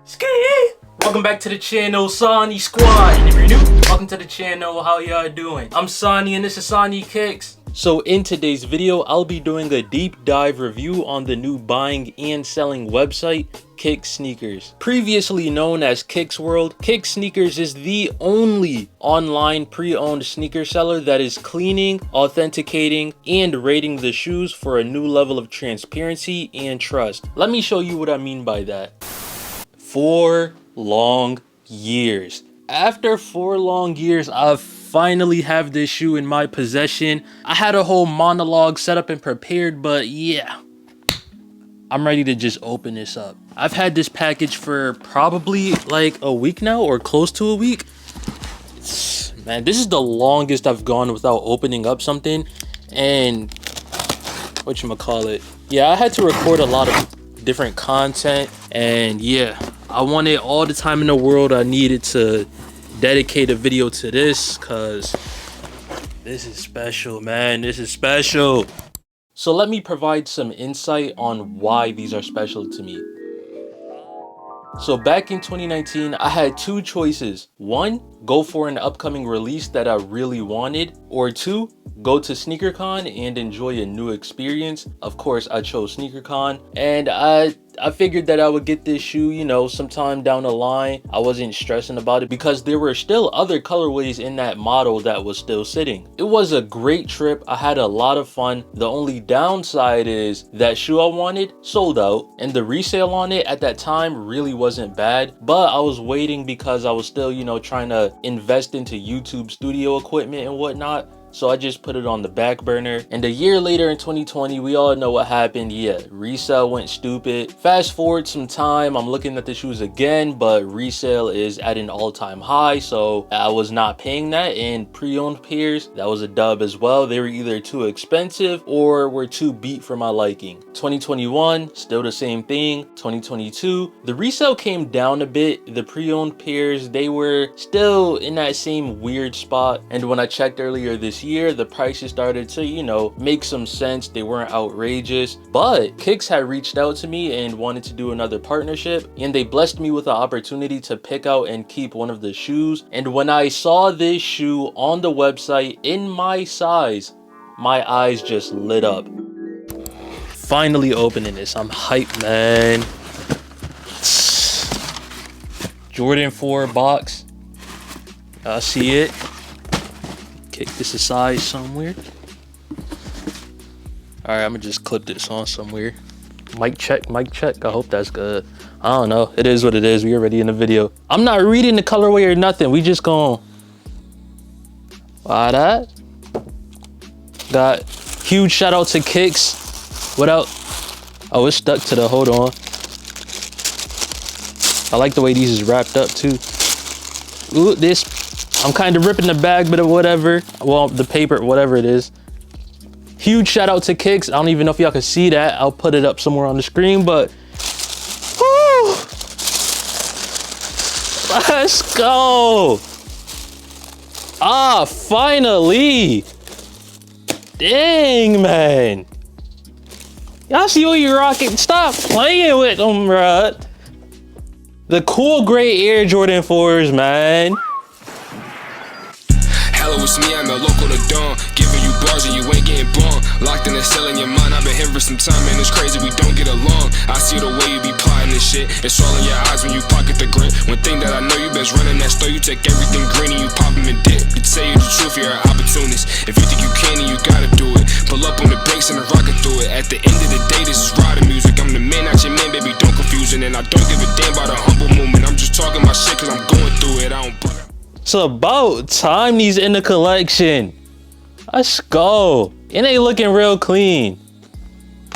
Ski! Welcome back to the channel, Sonny Squad. And if you're new, welcome to the channel. How y'all doing? I'm Sonny and this is Sonny Kicks. So in today's video, I'll be doing a deep dive review on the new buying and selling website, Kicks Sneakers. Previously known as Kicks World, Kicks Sneakers is the only online pre-owned sneaker seller that is cleaning, authenticating, and rating the shoes for a new level of transparency and trust. Let me show you what I mean by that. 4 long years. After 4 long years, I finally have this shoe in my possession. I had a whole monologue set up and prepared, but yeah, I'm ready to just open this up. I've had this package for probably like a week now, or close to a week. Man, this is the longest I've gone without opening up something. And whatchamacallit, yeah, I had to record a lot of different content, and yeah, I wanted all the time in the world I needed to dedicate a video to this, because this is special, man. This is special. So let me provide some insight on why these are special to me. So back in 2019, I had 2 choices. 1, go for an upcoming release that I really wanted, or 2, go to SneakerCon and enjoy a new experience. Of course, I chose SneakerCon, and I figured that I would get this shoe, you know, sometime down the line. I wasn't stressing about it because there were still other colorways in that model that was still sitting. It was a great trip. I had a lot of fun. The only downside is that shoe I wanted sold out, and the resale on it at that time really wasn't bad, but I was waiting because I was still, you know, trying to invest into YouTube studio equipment and whatnot. So I just put it on the back burner. And a year later in 2020, we all know what happened. Yeah, resale went stupid. Fast forward some time, I'm looking at the shoes again, but resale is at an all-time high. So I was not paying that. And pre-owned pairs, that was a dub as well. They were either too expensive or were too beat for my liking. 2021, still the same thing. 2022, the resale came down a bit. The pre-owned pairs, they were still in that same weird spot. And when I checked earlier this year, the prices started to, you know, make some sense. They weren't outrageous, but Kicks had reached out to me and wanted to do another partnership, and they blessed me with the opportunity to pick out and keep one of the shoes. And when I saw this shoe on the website in my size, my eyes just lit up. Finally opening this, I'm hyped, man. Jordan 4 box, I see it. Kick this aside somewhere. All right, I'm gonna just clip this on somewhere. Mic check, mic check. I hope that's good. I don't know. It is what it is. We already in the video. I'm not reading the colorway or nothing. We just gonna buy that. Got huge shout out to Kicks. What up? Oh, it's stuck to the, hold on. I like the way these is wrapped up too. Ooh, this. I'm kind of ripping the bag, but whatever. Well, the paper, whatever it is. Huge shout out to Kicks. I don't even know if y'all can see that. I'll put it up somewhere on the screen, but woo! Let's go. Ah, finally. Dang, man. Y'all see what you're rocking? Stop playing with them, bruh. The cool gray Air Jordan 4s, man. It's me, I'm a local to dawn. Giving you bars and you ain't getting blown. Locked in the cell in your mind, I've been here for some time, man. It's crazy, we don't get along. I see the way you be plotting this shit. It's all in your eyes when you pocket the grit. One thing that I know, you best running that store. You take everything green and you pop them and dip. To tell you the truth, you're an opportunist. If you think you can, then you gotta do it. Pull up on the brakes and rocket through it. At the end of the day, this is riding music. I'm the man, not your man, baby, don't confuse it. And I don't give a damn about a humble movement. I'm just talking my shit cause I'm going through it. I don't put it. It's about time these in the collection. Let's go. And they looking real clean.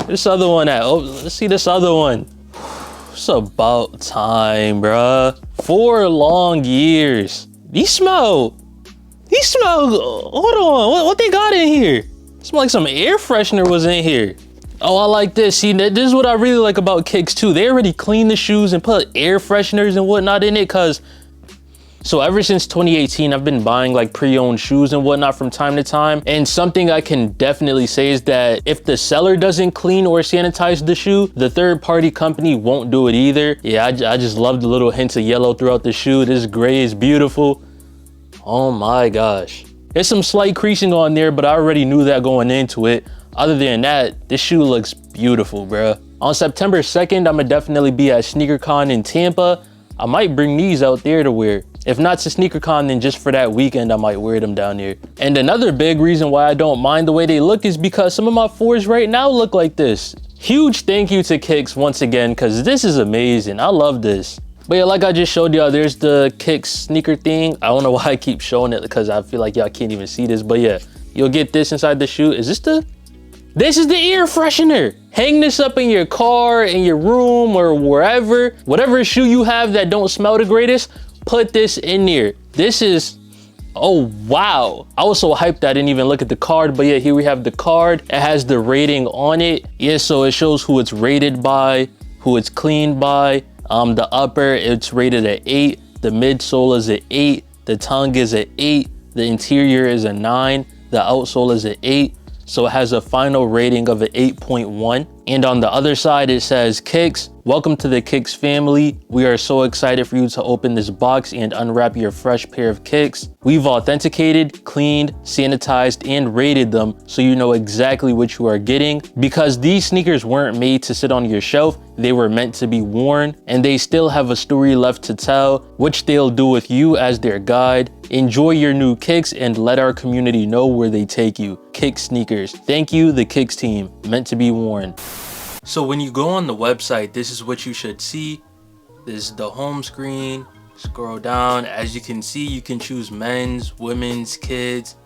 This other one at, oh, let's see this other one. It's about time, bruh. 4 long years. These smell, hold on, what they got in here? It smell like some air freshener was in here. Oh, I like this. See, this is what I really like about Kicks too. They already clean the shoes and put air fresheners and whatnot in it, cause So ever since 2018, I've been buying like pre-owned shoes and whatnot from time to time. And something I can definitely say is that if the seller doesn't clean or sanitize the shoe, the third-party company won't do it either. Yeah, I just love the little hints of yellow throughout the shoe. This gray is beautiful. Oh my gosh. There's some slight creasing on there, but I already knew that going into it. Other than that, this shoe looks beautiful, bruh. On September 2nd, I'ma definitely be at SneakerCon in Tampa. I might bring these out there to wear. If not to SneakerCon, then just for that weekend, I might wear them down there. And another big reason why I don't mind the way they look is because some of my 4s right now look like this. Huge thank you to Kicks once again, because this is amazing. I love this. But yeah, like I just showed y'all, there's the Kicks sneaker thing. I don't know why I keep showing it because I feel like y'all can't even see this. But yeah, you'll get this inside the shoe. Is this the... This is the ear freshener. Hang this up in your car, in your room, or wherever. Whatever shoe you have that don't smell the greatest, put this in there. This is, oh wow. I was so hyped I didn't even look at the card, but yeah, here we have the card. It has the rating on it. Yeah, so it shows who it's rated by, who it's cleaned by. The upper, it's rated at 8. The midsole is at 8. The tongue is at 8. The interior is a 9. The outsole is at 8. So it has a final rating of an 8.1. And on the other side, it says, Kicks, welcome to the Kicks family. We are so excited for you to open this box and unwrap your fresh pair of Kicks. We've authenticated, cleaned, sanitized, and rated them so you know exactly what you are getting. Because these sneakers weren't made to sit on your shelf, they were meant to be worn, and they still have a story left to tell, which they'll do with you as their guide. Enjoy your new Kicks and let our community know where they take you. Kicks sneakers. Thank you, the Kicks team. Meant to be worn. So when you go on the website, this is what you should see. This is the home screen. Scroll down. As you can see, you can choose men's, women's, kids,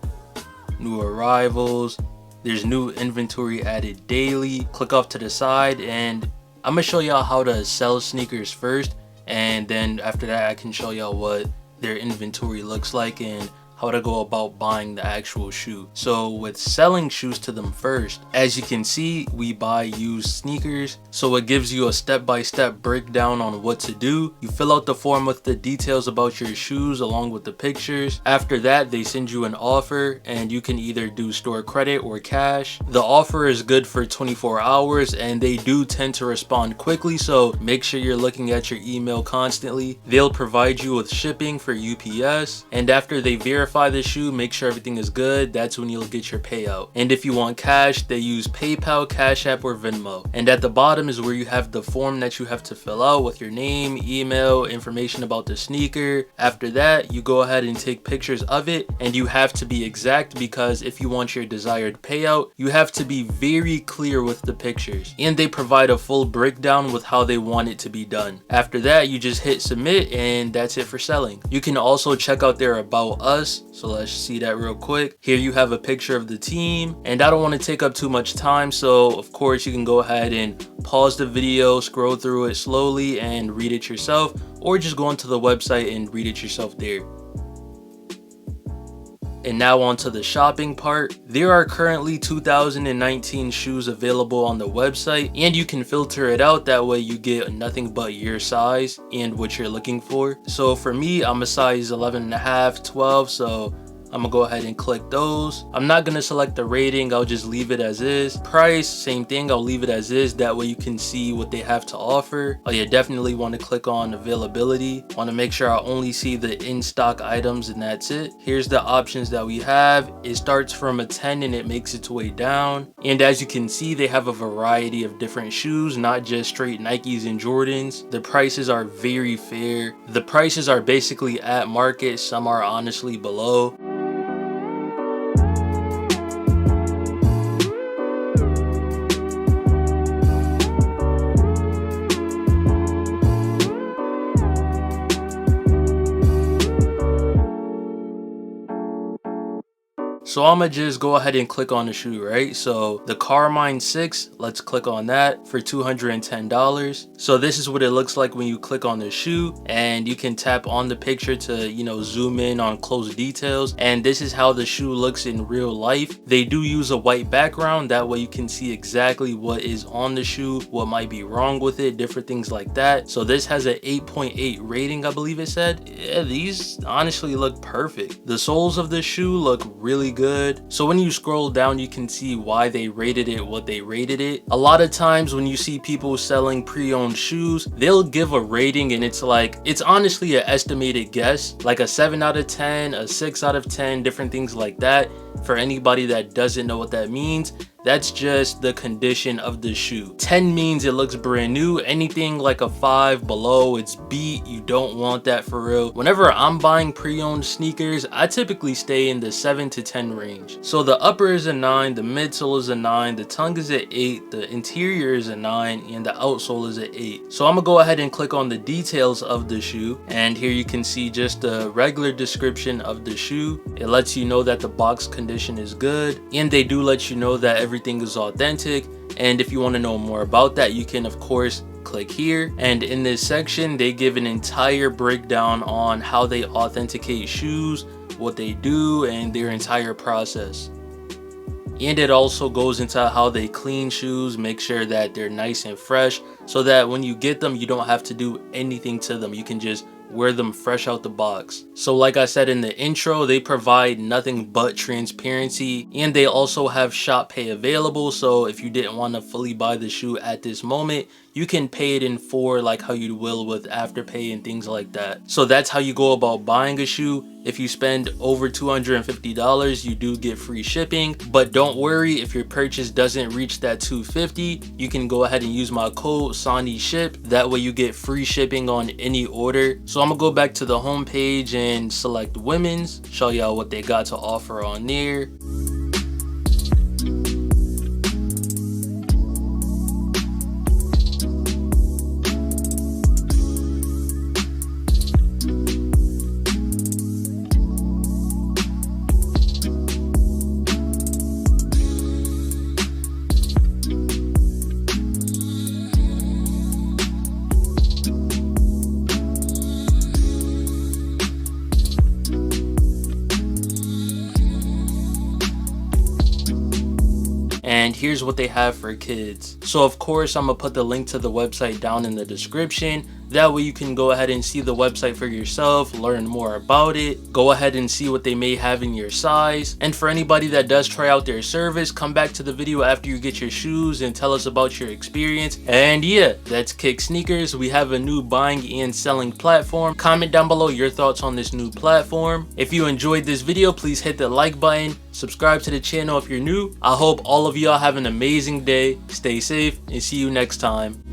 new arrivals. There's new inventory added daily. Click off to the side, and I'm gonna show y'all how to sell sneakers first, and then after that I can show y'all what their inventory looks like and how to go about buying the actual shoe. So with selling shoes to them first, as you can see, we buy used sneakers. So it gives you a step-by-step breakdown on what to do. You fill out the form with the details about your shoes along with the pictures. After that, they send you an offer and you can either do store credit or cash. The offer is good for 24 hours and they do tend to respond quickly, so make sure you're looking at your email constantly. They'll provide you with shipping for UPS, and after they verify the shoe, make sure everything is good, that's when you'll get your payout. And if you want cash, they use PayPal, Cash App, or Venmo. And at the bottom is where you have the form that you have to fill out with your name, email, information about the sneaker. After that, you go ahead and take pictures of it, and you have to be exact because if you want your desired payout, you have to be very clear with the pictures. And they provide a full breakdown with how they want it to be done. After that, you just hit submit, and that's it for selling. You can also check out their About Us. So let's see that real quick. Here you have a picture of the team, and I don't want to take up too much time, so of course you can go ahead and pause the video, scroll through it slowly and read it yourself, or just go onto the website and read it yourself there. And now onto the shopping part. There are currently 2019 shoes available on the website, and you can filter it out, that way you get nothing but your size and what you're looking for. So for me, I'm a size 11.5, 12, so I'm gonna go ahead and click those. I'm not gonna select the rating, I'll just leave it as is. Price, same thing, I'll leave it as is, that way you can see what they have to offer. Oh yeah, definitely want to click on availability. Want to make sure I only see the in-stock items, and that's it. Here's the options that we have. It starts from a 10 and it makes its way down. And as you can see, they have a variety of different shoes, not just straight Nikes and Jordans. The prices are very fair. The prices are basically at market, some are honestly below. So I'm gonna just go ahead and click on the shoe, right? So the Carmine 6, let's click on that for $210. So this is what it looks like when you click on the shoe, and you can tap on the picture to, you know, zoom in on close details. And this is how the shoe looks in real life. They do use a white background, that way you can see exactly what is on the shoe, what might be wrong with it, different things like that. So this has an 8.8 rating, I believe it said. Yeah, these honestly look perfect. The soles of the shoe look really good. So when you scroll down, you can see why they rated it what they rated it. A lot of times when you see people selling pre-owned shoes, they'll give a rating and it's like, it's honestly an estimated guess, like a 7 out of 10, a 6 out of 10, different things like that. For anybody that doesn't know what that means, that's just the condition of the shoe. 10 means it looks brand new. Anything like a 5 below, it's beat. You don't want that for real. Whenever I'm buying pre-owned sneakers, I typically stay in the 7 to 10 range. So the upper is a 9, the midsole is a 9, the tongue is an 8, the interior is a 9, and the outsole is an 8. So I'm gonna go ahead and click on the details of the shoe, and here you can see just the regular description of the shoe. It lets you know that the box condition is good, and they do let you know that everything is authentic. And if you want to know more about that, you can of course click here, and in this section they give an entire breakdown on how they authenticate shoes, what they do, and their entire process. And it also goes into how they clean shoes, make sure that they're nice and fresh, so that when you get them you don't have to do anything to them. You can just wear them fresh out the box. So like I said in the intro, they provide nothing but transparency, and they also have Shop Pay available. So if you didn't want to fully buy the shoe at this moment, you can pay it in full like how you will with Afterpay and things like that. So that's how you go about buying a shoe. If you spend over $250, you do get free shipping, but don't worry if your purchase doesn't reach that $250, you can go ahead and use my code SONNYSHIP. That way you get free shipping on any order. So I'm gonna go back to the home page and select women's, show y'all what they got to offer on there. And here's what they have for kids. So of course I'm gonna put the link to the website down in the description. That way you can go ahead and see the website for yourself, learn more about it, go ahead and see what they may have in your size. And for anybody that does try out their service, come back to the video after you get your shoes and tell us about your experience. And yeah, that's Kick Sneakers. We have a new buying and selling platform. Comment down below your thoughts on this new platform. If you enjoyed this video, please hit the like button, subscribe to the channel if you're new. I hope all of y'all have an amazing day, stay safe, and see you next time.